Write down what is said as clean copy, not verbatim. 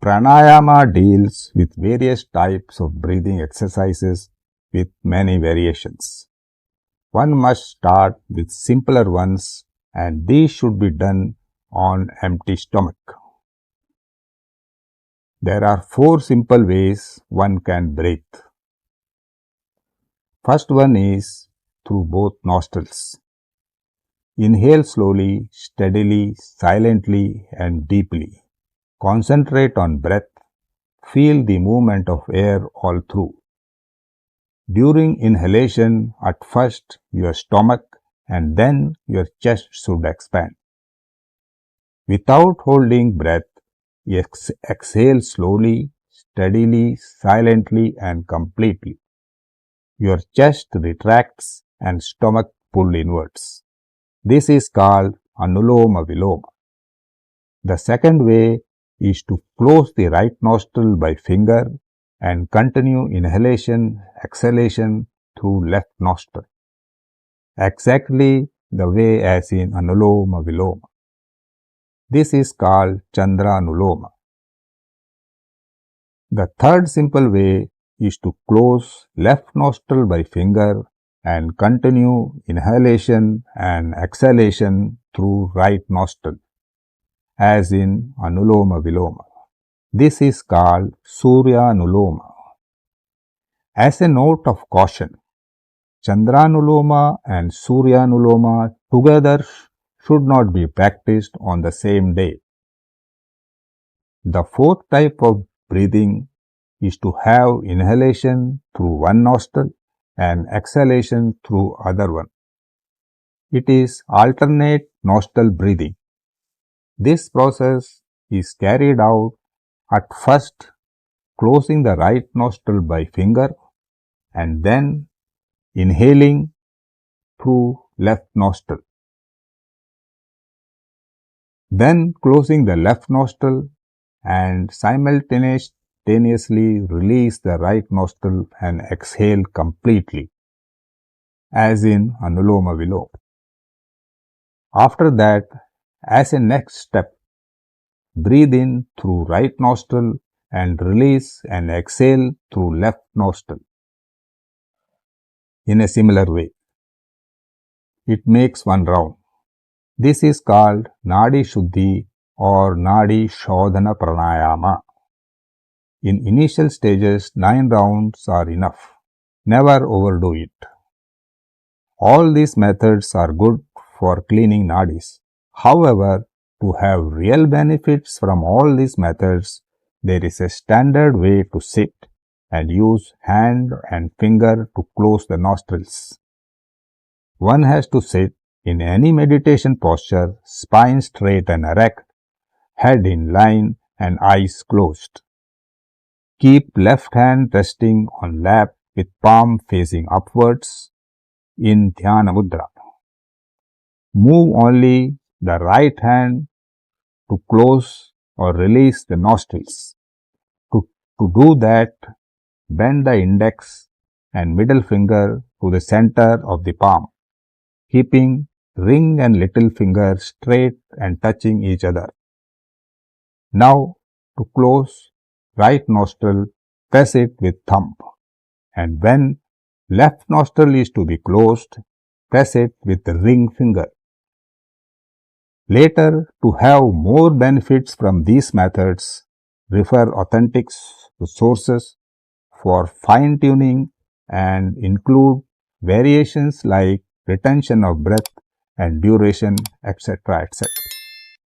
Pranayama deals with various types of breathing exercises with many variations. One must start with simpler ones, and these should be done on empty stomach. There are 4 simple ways one can breathe. First one is through both nostrils. Inhale slowly, steadily, silently and deeply. Concentrate on breath. Feel the movement of air all through. During inhalation, at first your stomach and then your chest should expand. Without holding breath, exhale slowly, steadily, silently and completely. Your chest retracts and stomach pull inwards. This is called Anuloma Viloma. The second way is to close the right nostril by finger and continue inhalation, exhalation through left nostril, exactly the way as in Anuloma Viloma. This is called Chandra Anuloma. The third simple way is to close left nostril by finger and continue inhalation and exhalation through right nostril, as in Anuloma Viloma. This is called Surya Anuloma. As a note of caution, Chandranuloma and Suryanuloma together should not be practiced on the same day. The fourth type of breathing is to have inhalation through one nostril and exhalation through other one. It is alternate nostril breathing. This process is carried out at first closing the right nostril by finger and then inhaling through left nostril. Then closing the left nostril and simultaneously release the right nostril and exhale completely, as in Anuloma Viloma. After that, as a next step, breathe in through right nostril and release and exhale through left nostril. In a similar way, it makes one round. This is called Nadi Shodhana or Nadi Shodhana Pranayama. In initial stages, 9 rounds are enough. Never overdo it. All these methods are good for cleaning nadis. However, to have real benefits from all these methods, there is a standard way to sit and use hand and finger to close the nostrils. One has to sit in any meditation posture, spine straight and erect, head in line and eyes closed. Keep left hand resting on lap with palm facing upwards in Dhyana Mudra. Move only the right hand to close or release the nostrils. To do that, bend the index and middle finger to the center of the palm, keeping ring and little finger straight and touching each other. Now, to close right nostril, press it with thumb, and when left nostril is to be closed, press it with the ring finger. Later, to have more benefits from these methods, refer authentic sources for fine-tuning and include variations like retention of breath and duration, etc., etc.